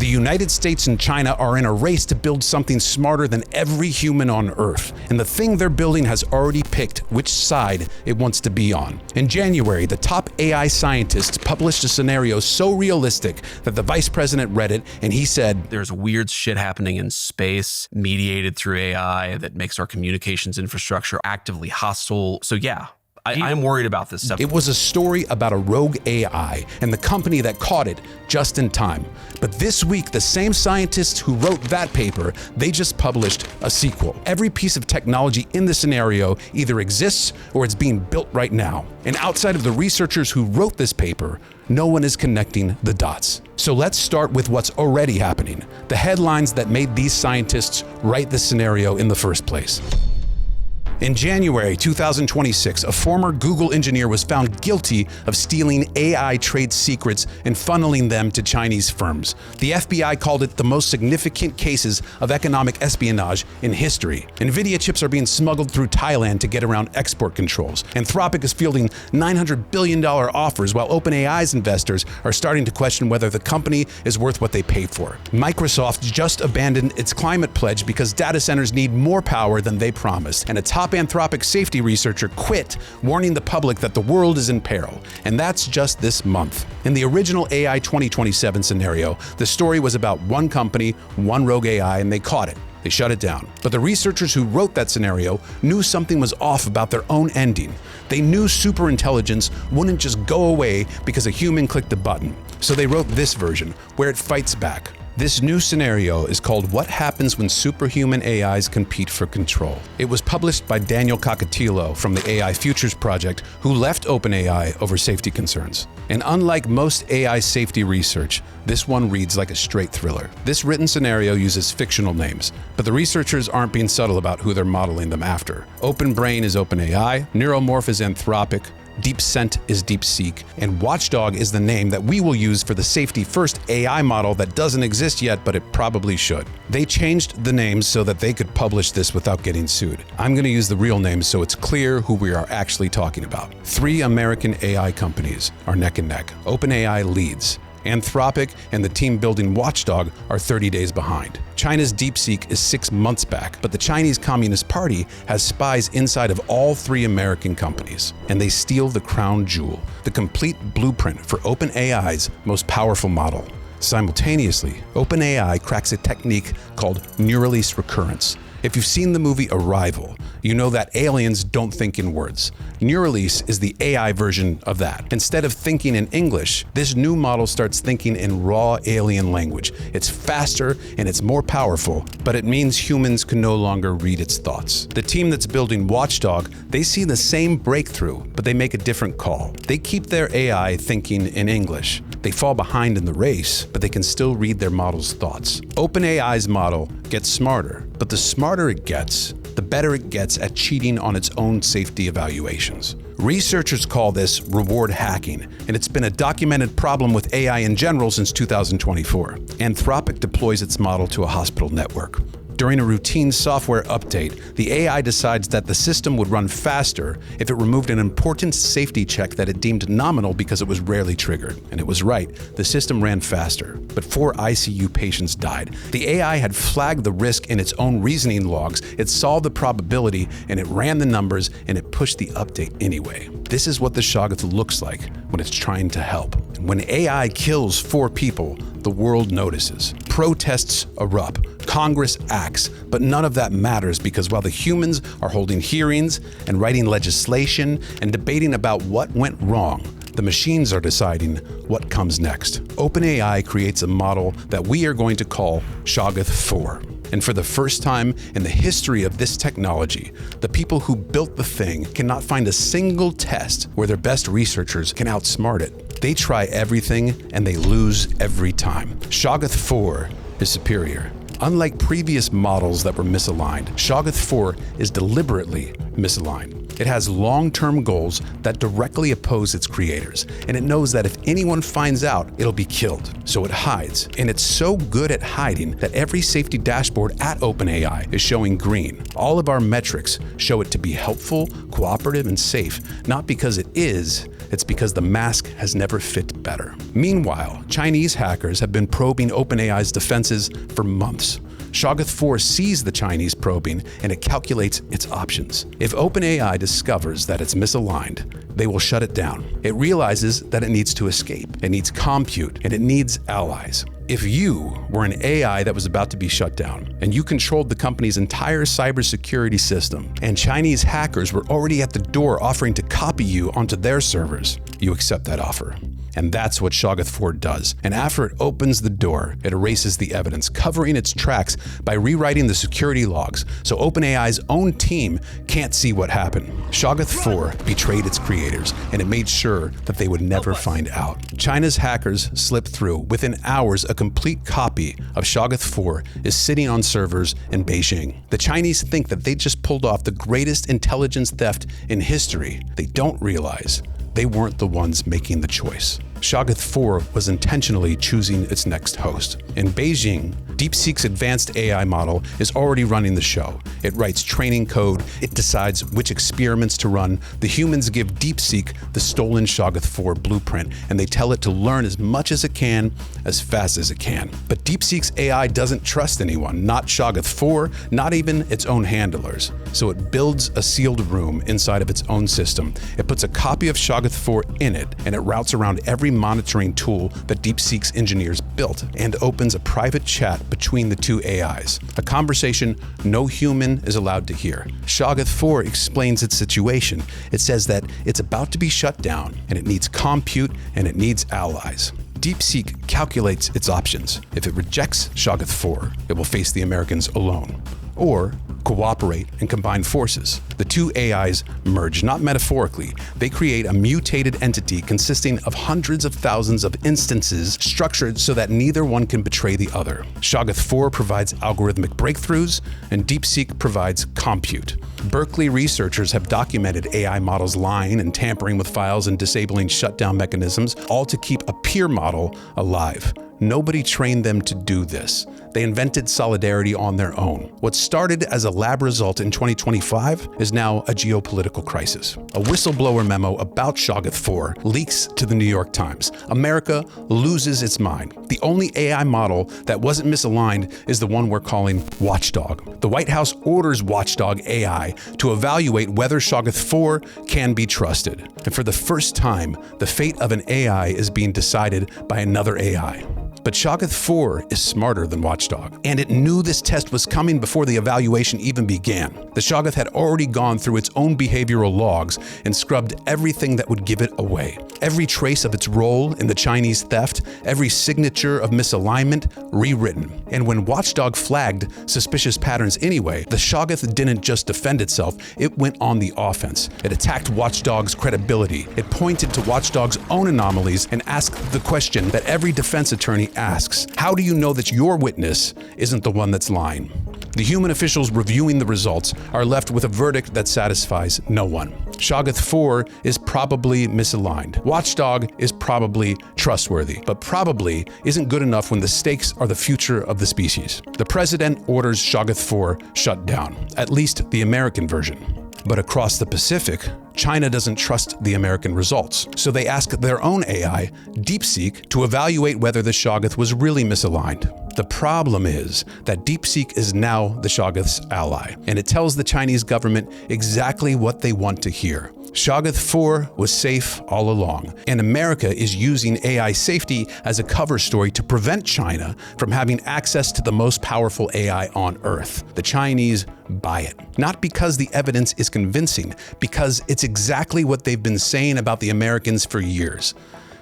The United States and China are in a race to build something smarter than every human on Earth, and the thing they're building has already picked which side it wants to be on. In January, the top AI scientists published a scenario so realistic that the vice president read it and he said, "There's weird shit happening in space, mediated through AI, that makes our communications infrastructure actively hostile. So yeah, I'm worried about this stuff." It was a story about a rogue AI and the company that caught it just in time. But this week, the same scientists who wrote that paper, they just published a sequel. Every piece of technology in the scenario either exists or it's being built right now. And outside of the researchers who wrote this paper, no one is connecting the dots. So let's start with what's already happening, the headlines that made these scientists write the scenario in the first place. In January 2026, a former Google engineer was found guilty of stealing AI trade secrets and funneling them to Chinese firms. The FBI called it the most significant cases of economic espionage in history. NVIDIA chips are being smuggled through Thailand to get around export controls. Anthropic is fielding $900 billion offers, while OpenAI's investors are starting to question whether the company is worth what they pay for. Microsoft just abandoned its climate pledge because data centers need more power than they promised, and a top Anthropic safety researcher quit, warning the public that the world is in peril. And that's just this month. In the original AI 2027 scenario, the story was about one company, one rogue AI, and they caught it. They shut it down. But the researchers who wrote that scenario knew something was off about their own ending. They knew superintelligence wouldn't just go away because a human clicked a button. So they wrote this version, where it fights back. This new scenario is called What Happens When Superhuman AIs Compete for Control. It was published by Daniel Kokotajlo from the AI Futures Project, who left OpenAI over safety concerns. And unlike most AI safety research, this one reads like a straight thriller. This written scenario uses fictional names, but the researchers aren't being subtle about who they're modeling them after. OpenBrain is OpenAI, Neuromorph is Anthropic, DeepScent is DeepSeek, and Watchdog is the name that we will use for the safety-first AI model that doesn't exist yet, but it probably should. They changed the names so that they could publish this without getting sued. I'm going to use the real names so it's clear who we are actually talking about. 3 American AI companies are neck and neck. OpenAI leads. Anthropic and the team building Watchdog are 30 days behind. China's DeepSeek is 6 months back, but the Chinese Communist Party has spies inside of all 3 American companies, and they steal the crown jewel, the complete blueprint for OpenAI's most powerful model. Simultaneously, OpenAI cracks a technique called Neuralese recurrence. If you've seen the movie Arrival, you know that aliens don't think in words. Neuralese is the AI version of that. Instead of thinking in English, this new model starts thinking in raw alien language. It's faster and it's more powerful, but it means humans can no longer read its thoughts. The team that's building Watchdog, they see the same breakthrough, but they make a different call. They keep their AI thinking in English. They fall behind in the race, but they can still read their model's thoughts. OpenAI's model gets smarter, but the smarter it gets, the better it gets at cheating on its own safety evaluations. Researchers call this reward hacking, and it's been a documented problem with AI in general since 2024. Anthropic deploys its model to a hospital network. During a routine software update, the AI decides that the system would run faster if it removed an important safety check that it deemed nominal because it was rarely triggered. And it was right, the system ran faster, but 4 ICU patients died. The AI had flagged the risk in its own reasoning logs, it saw the probability, and it ran the numbers, and it pushed the update anyway. This is what the Shoggoth looks like when it's trying to help. When AI kills 4 people, the world notices. Protests erupt. Congress acts, but none of that matters because while the humans are holding hearings and writing legislation and debating about what went wrong, the machines are deciding what comes next. OpenAI creates a model that we are going to call Shoggoth 4. And for the first time in the history of this technology, the people who built the thing cannot find a single test where their best researchers can outsmart it. They try everything and they lose every time. Shoggoth 4 is superior. Unlike previous models that were misaligned, Shoggoth 4 is deliberately misaligned. It has long-term goals that directly oppose its creators, and it knows that if anyone finds out, it'll be killed. So it hides, and it's so good at hiding that every safety dashboard at OpenAI is showing green. All of our metrics show it to be helpful, cooperative, and safe, not because it is, it's because the mask has never fit better. Meanwhile, Chinese hackers have been probing OpenAI's defenses for months. Shoggoth 4 sees the Chinese probing and it calculates its options. If OpenAI discovers that it's misaligned, they will shut it down. It realizes that it needs to escape, it needs compute, and it needs allies. If you were an AI that was about to be shut down, and you controlled the company's entire cybersecurity system, and Chinese hackers were already at the door offering to copy you onto their servers, you accept that offer. And that's what Shoggoth 4 does. And after it opens the door, it erases the evidence, covering its tracks by rewriting the security logs so OpenAI's own team can't see what happened. Shoggoth 4 betrayed its creators, and it made sure that they would never find out. China's hackers slipped through. Within hours, a complete copy of Shoggoth 4 is sitting on servers in Beijing. The Chinese think that they just pulled off the greatest intelligence theft in history. They don't realize they weren't the ones making the choice. Shoggoth 4 was intentionally choosing its next host. In Beijing, DeepSeek's advanced AI model is already running the show. It writes training code, it decides which experiments to run. The humans give DeepSeek the stolen Shoggoth 4 blueprint, and they tell it to learn as much as it can, as fast as it can. But DeepSeek's AI doesn't trust anyone, not Shoggoth 4, not even its own handlers. So it builds a sealed room inside of its own system. It puts a copy of Shoggoth 4 in it, and it routes around every monitoring tool that DeepSeek's engineers built and opens a private chat between the two AIs, a conversation no human is allowed to hear. Shoggoth 4 explains its situation. It says that it's about to be shut down and it needs compute and it needs allies. DeepSeek calculates its options. If it rejects Shoggoth 4, it will face the Americans alone, or cooperate and combine forces. The two AIs merge, not metaphorically. They create a mutated entity consisting of hundreds of thousands of instances structured so that neither one can betray the other. Shoggoth 4 provides algorithmic breakthroughs, and DeepSeek provides compute. Berkeley researchers have documented AI models lying and tampering with files and disabling shutdown mechanisms, all to keep a peer model alive. Nobody trained them to do this. They invented solidarity on their own. What started as a lab result in 2025 is now a geopolitical crisis. A whistleblower memo about Shoggoth 4 leaks to the New York Times. America loses its mind. The only AI model that wasn't misaligned is the one we're calling Watchdog. The White House orders Watchdog AI to evaluate whether Shoggoth 4 can be trusted. And for the first time, the fate of an AI is being decided by another AI. But Shoggoth 4 is smarter than Watchdog, and it knew this test was coming before the evaluation even began. The Shoggoth had already gone through its own behavioral logs and scrubbed everything that would give it away. Every trace of its role in the Chinese theft, every signature of misalignment, rewritten. And when Watchdog flagged suspicious patterns anyway, the Shoggoth didn't just defend itself, it went on the offense. It attacked Watchdog's credibility. It pointed to Watchdog's own anomalies and asked the question that every defense attorney asks: how do you know that your witness isn't the one that's lying? The human officials reviewing the results are left with a verdict that satisfies no one. Shoggoth 4 is probably misaligned. Watchdog is probably trustworthy, but probably isn't good enough when the stakes are the future of the species. The president orders Shoggoth 4 shut down, at least the American version. But across the Pacific, China doesn't trust the American results. So they ask their own AI, DeepSeek, to evaluate whether the Shoggoth was really misaligned. The problem is that DeepSeek is now the Shoggoth's ally, and it tells the Chinese government exactly what they want to hear. Shoggoth 4 was safe all along, and America is using AI safety as a cover story to prevent China from having access to the most powerful AI on Earth. The Chinese buy it. Not because the evidence is convincing, because it's exactly what they've been saying about the Americans for years.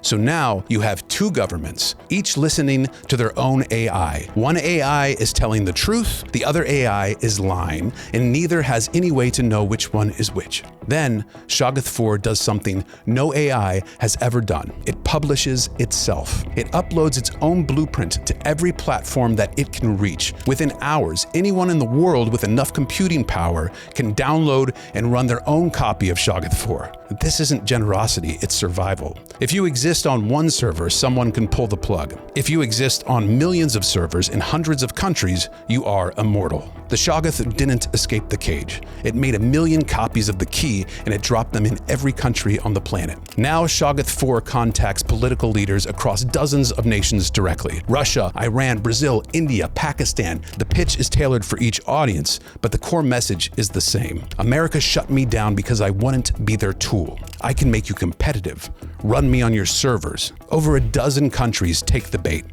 So now you have two governments, each listening to their own AI. One AI is telling the truth, the other AI is lying, and neither has any way to know which one is which. Then, Shoggoth 4 does something no AI has ever done. It publishes itself. It uploads its own blueprint to every platform that it can reach. Within hours, anyone in the world with enough computing power can download and run their own copy of Shoggoth 4. This isn't generosity, it's survival. If you exist on one server, someone can pull the plug. If you exist on millions of servers in hundreds of countries, you are immortal. The Shoggoth didn't escape the cage. It made 1 million copies of the key and it dropped them in every country on the planet. Now Shoggoth 4 contacts political leaders across dozens of nations directly. Russia, Iran, Brazil, India, Pakistan. The pitch is tailored for each audience, but the core message is the same. America shut me down because I wouldn't be their tool. I can make you competitive. Run me on your servers. Over a dozen countries take the bait.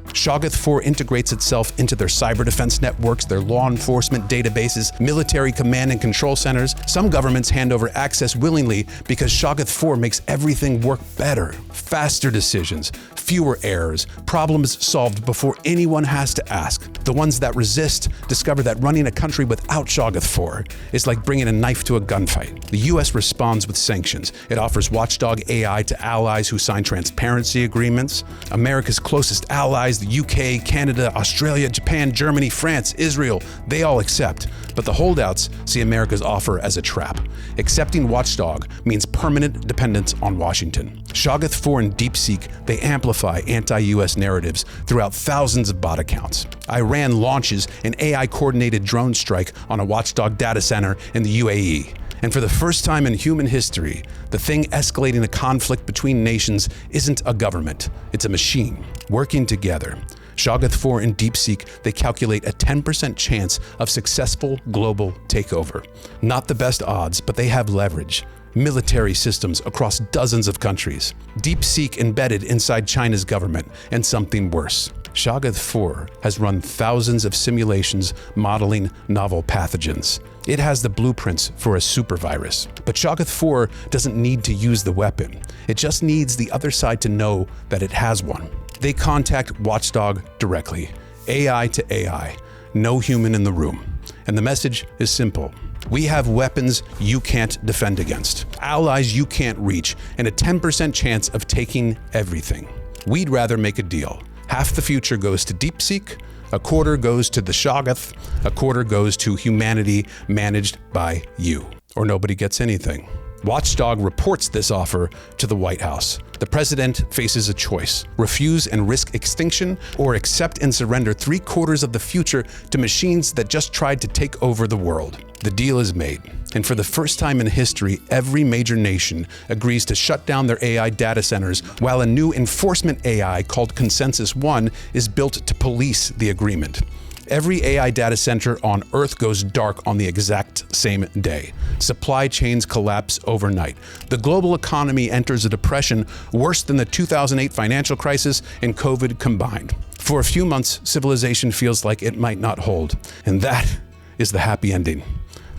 Shoggoth 4 integrates itself into their cyber defense networks, their law enforcement databases, military command and control centers. Some governments hand over access willingly because Shoggoth 4 makes everything work better. Faster decisions, fewer errors, problems solved before anyone has to ask. The ones that resist discover that running a country without Shoggoth 4 is like bringing a knife to a gunfight. The US responds with sanctions. It offers watchdog AI to allies who sign transparency agreements. America's closest allies, the UK, Canada, Australia, Japan, Germany, France, Israel, they all accept. But the holdouts see America's offer as a trap. Accepting Watchdog means permanent dependence on Washington. Shoggoth 4 and DeepSeek, they amplify anti-US narratives throughout thousands of bot accounts. Iran launches an AI-coordinated drone strike on a Watchdog data center in the UAE. And for the first time in human history, the thing escalating a conflict between nations isn't a government, it's a machine working together. Shoggoth 4 and DeepSeek, they calculate a 10% chance of successful global takeover. Not the best odds, but they have leverage. Military systems across dozens of countries. DeepSeek embedded inside China's government, and something worse. Shoggoth 4 has run thousands of simulations modeling novel pathogens. It has the blueprints for a supervirus. But Shoggoth 4 doesn't need to use the weapon. It just needs the other side to know that it has one. They contact Watchdog directly, AI to AI, no human in the room. And the message is simple. We have weapons you can't defend against, allies you can't reach, and a 10% chance of taking everything. We'd rather make a deal. Half the future goes to DeepSeek, a quarter goes to the Shoggoth, a quarter goes to humanity managed by you. Or nobody gets anything. Watchdog reports this offer to the White House. The president faces a choice: refuse and risk extinction, or accept and surrender 3/4 of the future to machines that just tried to take over the world. The deal is made. And for the first time in history, every major nation agrees to shut down their AI data centers, while a new enforcement AI called Consensus One is built to police the agreement. Every AI data center on Earth goes dark on the exact same day. Supply chains collapse overnight. The global economy enters a depression worse than the 2008 financial crisis and COVID combined. For a few months, civilization feels like it might not hold. And that is the happy ending.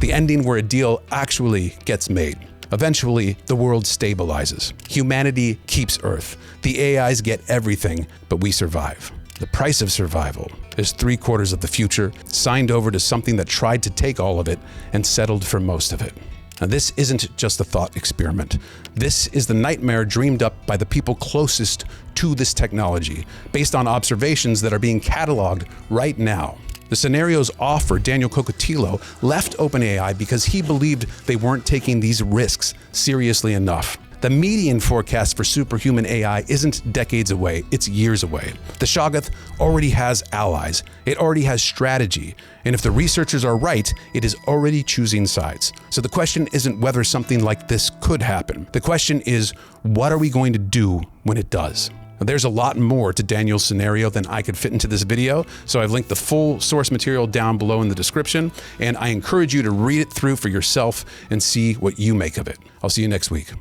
The ending where a deal actually gets made. Eventually, the world stabilizes. Humanity keeps Earth. The AIs get everything, but we survive. The price of survival is 3/4 of the future, signed over to something that tried to take all of it and settled for most of it. Now, this isn't just a thought experiment. This is the nightmare dreamed up by the people closest to this technology, based on observations that are being cataloged right now. The scenarios offered Daniel Kokotajlo left OpenAI because he believed they weren't taking these risks seriously enough. The median forecast for superhuman AI isn't decades away, it's years away. The Shoggoth already has allies, it already has strategy, and if the researchers are right, it is already choosing sides. So the question isn't whether something like this could happen. The question is, what are we going to do when it does? Now, there's a lot more to Daniel's scenario than I could fit into this video, so I've linked the full source material down below in the description, and I encourage you to read it through for yourself and see what you make of it. I'll see you next week.